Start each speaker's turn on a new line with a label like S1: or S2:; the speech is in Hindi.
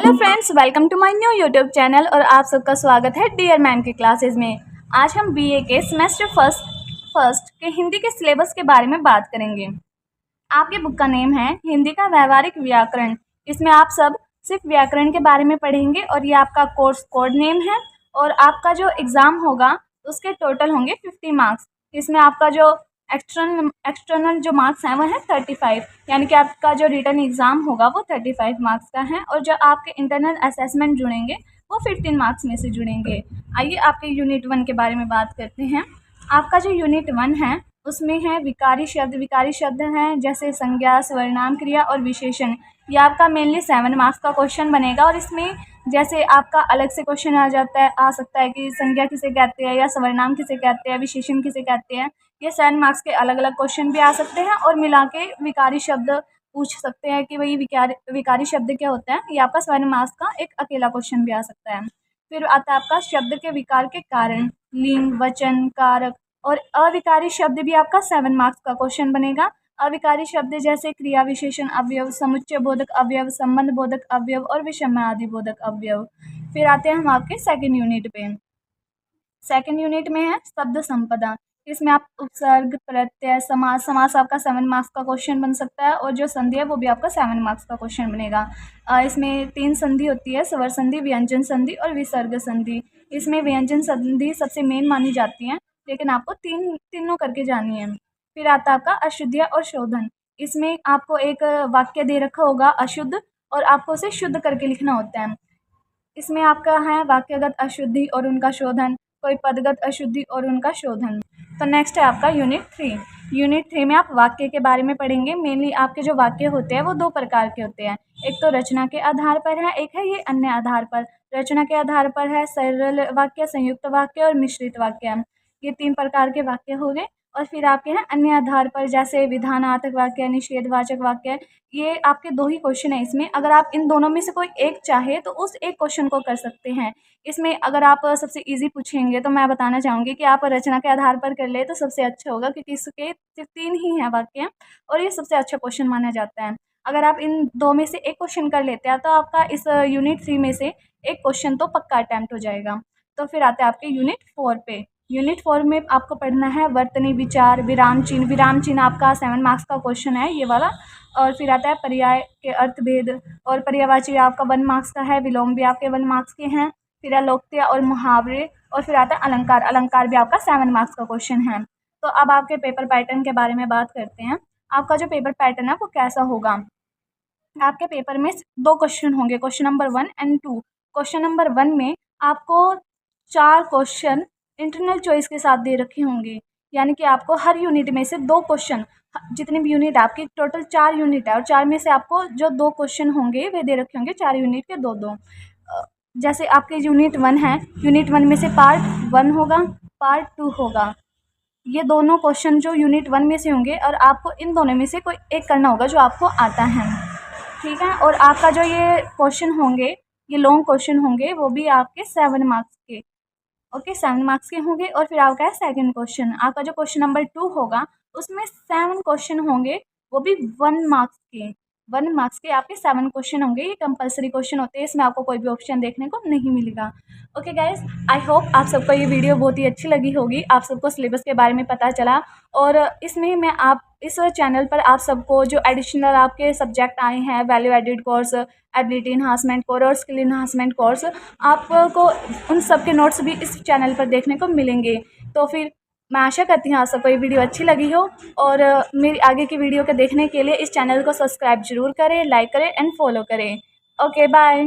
S1: Hello friends, welcome to my new YouTube channel और आप सबका स्वागत है डियर मैम की क्लासेस में। आज हम बीए के सेमेस्टर फर्स्ट के हिंदी के सिलेबस के बारे में बात करेंगे। आपके बुक का नेम है हिंदी का व्यावहारिक व्याकरण। इसमें आप सब सिर्फ व्याकरण के बारे में पढ़ेंगे और ये आपका कोर्स कोड नेम है। और आपका जो एग्ज़ाम होगा उसके टोटल होंगे 50 मार्क्स। इसमें आपका जो एक्सटर्नल जो मार्क्स हैं वो है 35, यानी कि आपका जो रिटन एग्ज़ाम होगा वो 35 मार्क्स का है और जो आपके इंटरनल असेसमेंट जुड़ेंगे वो 15 मार्क्स में से जुड़ेंगे। आइए आपके यूनिट 1 के बारे में बात करते हैं। आपका जो यूनिट 1 है उसमें है विकारी शब्द। विकारी शब्द हैं जैसे संज्ञा, सर्वनाम, क्रिया और विशेषण। ये आपका मेनली 7 मार्क्स का क्वेश्चन बनेगा और इसमें जैसे आपका अलग से क्वेश्चन आ सकता है कि संज्ञा किसे कहते हैं या सर्वनाम किसे कहते हैं, विशेषण किसे कहते हैं। ये 7 मार्क्स के अलग अलग क्वेश्चन भी आ सकते हैं और मिला के विकारी शब्द पूछ सकते हैं कि भाई विकारी शब्द क्या होता है। ये आपका 7 मार्क्स का एक अकेला क्वेश्चन भी आ सकता है। फिर आता है आपका शब्द के विकार के कारण, लिंग, वचन, कारक और अविकारी शब्द भी आपका 7 मार्क्स का क्वेश्चन बनेगा। अविकारी शब्द जैसे क्रिया विशेषण अवयव, समुच्चय बोधक अवयव, संबंध बोधक अवयव और विषम आदि बोधक अवयव। फिर आते हैं हम आपके सेकंड यूनिट पे। सेकंड यूनिट में है शब्द संपदा। इसमें आप उपसर्ग, प्रत्यय, समास आपका 7 मार्क्स का क्वेश्चन बन सकता है और जो संधि है वो भी आपका 7 मार्क्स का क्वेश्चन बनेगा। इसमें 3 संधि होती है, स्वर संधि, व्यंजन संधि और विसर्ग संधि। इसमें व्यंजन संधि सबसे मेन मानी जाती है, लेकिन आपको तीनों करके जानी है। फिर आता है आपका अशुद्धियाँ और शोधन। इसमें आपको एक वाक्य दे रखा होगा अशुद्ध और आपको उसे शुद्ध करके लिखना होता है। इसमें आपका है वाक्यगत अशुद्धि और उनका शोधन, कोई पदगत अशुद्धि और उनका शोधन। तो नेक्स्ट है आपका यूनिट 3। यूनिट 3 में आप वाक्य के बारे में पढ़ेंगे। मेनली आपके जो वाक्य होते हैं वो 2 प्रकार के होते हैं। एक तो रचना के आधार पर है, एक है ये अन्य आधार पर। रचना के आधार पर है सरल वाक्य, संयुक्त वाक्य और मिश्रित वाक्य। ये 3 प्रकार के वाक्य हो गए। और फिर आपके हैं अन्य आधार पर, जैसे विधानात्मक वाक्य, निषेधवाचक वाक्य। ये आपके 2 ही क्वेश्चन है इसमें। अगर आप इन दोनों में से कोई एक चाहे तो उस एक क्वेश्चन को कर सकते हैं। इसमें अगर आप सबसे इजी पूछेंगे तो मैं बताना चाहूँगी कि आप रचना के आधार पर कर ले तो सबसे अच्छा होगा, क्योंकि इसके सिर्फ 3 ही हैं वाक्य और ये सबसे अच्छा क्वेश्चन माना जाता है। अगर आप इन 2 में से एक क्वेश्चन कर लेते हैं तो आपका इस यूनिट 3 में से एक क्वेश्चन तो पक्का अटैम्प्ट हो जाएगा। तो फिर आते हैं आपके यूनिट 4 पे। यूनिट 4 में आपको पढ़ना है वर्तनी, विचार, विराम चिन्ह। विराम चिन्ह आपका 7 मार्क्स का क्वेश्चन है ये वाला। और फिर आता है पर्याय के अर्थभेद और पर्यायवाची आपका 1 मार्क्स का है। विलोम भी आपके 1 मार्क्स के हैं। फिर अलोक्त्य और मुहावरे और फिर आता है अलंकार। अलंकार भी आपका 7 मार्क्स का क्वेश्चन है। तो अब आपके पेपर पैटर्न के बारे में बात करते हैं। आपका जो पेपर पैटर्न है वो कैसा होगा। आपके पेपर में 2 क्वेश्चन होंगे, question number 1 and 2। Question number 1 में आपको 4 क्वेश्चन इंटरनल चॉइस के साथ दे रखे होंगे, यानी कि आपको हर यूनिट में से 2 क्वेश्चन, जितनी भी यूनिट आपकी टोटल 4 यूनिट है और 4 में से आपको जो 2 क्वेश्चन होंगे वे दे रखे होंगे 4 यूनिट के 2-2। जैसे आपके यूनिट 1 है, यूनिट 1 में से पार्ट 1 होगा, पार्ट 2 होगा। ये दोनों क्वेश्चन जो यूनिट 1 में से होंगे और आपको इन दोनों में से कोई एक करना होगा जो आपको आता है, ठीक है। और आपका जो ये क्वेश्चन होंगे, ये लॉन्ग क्वेश्चन होंगे, वो भी आपके 7 मार्क्स के, ओके 7 मार्क्स के होंगे। और फिर आपका है सेकंड क्वेश्चन। आपका जो क्वेश्चन नंबर 2 होगा उसमें 7 क्वेश्चन होंगे, वो भी 1 मार्क्स के। 1 मार्क्स के आपके 7 क्वेश्चन होंगे। ये कंपलसरी क्वेश्चन होते हैं, इसमें आपको कोई भी ऑप्शन देखने को नहीं मिलेगा। ओके गाइस, आई होप आप सबको ये वीडियो बहुत ही अच्छी लगी होगी, आप सबको सिलेबस के बारे में पता चला। और इसमें मैं आप इस चैनल पर आप सबको जो एडिशनल आपके सब्जेक्ट आए हैं, value added course, ability enhancement course और स्किल इन्हांसमेंट कोर्स, आपको उन सब के नोट्स भी इस चैनल पर देखने को मिलेंगे। तो फिर मैं आशा करती हूँ आप सबको ये वीडियो अच्छी लगी हो और मेरी आगे की वीडियो को देखने के लिए इस चैनल को सब्सक्राइब जरूर करें, लाइक करें एंड फॉलो करें। Okay bye.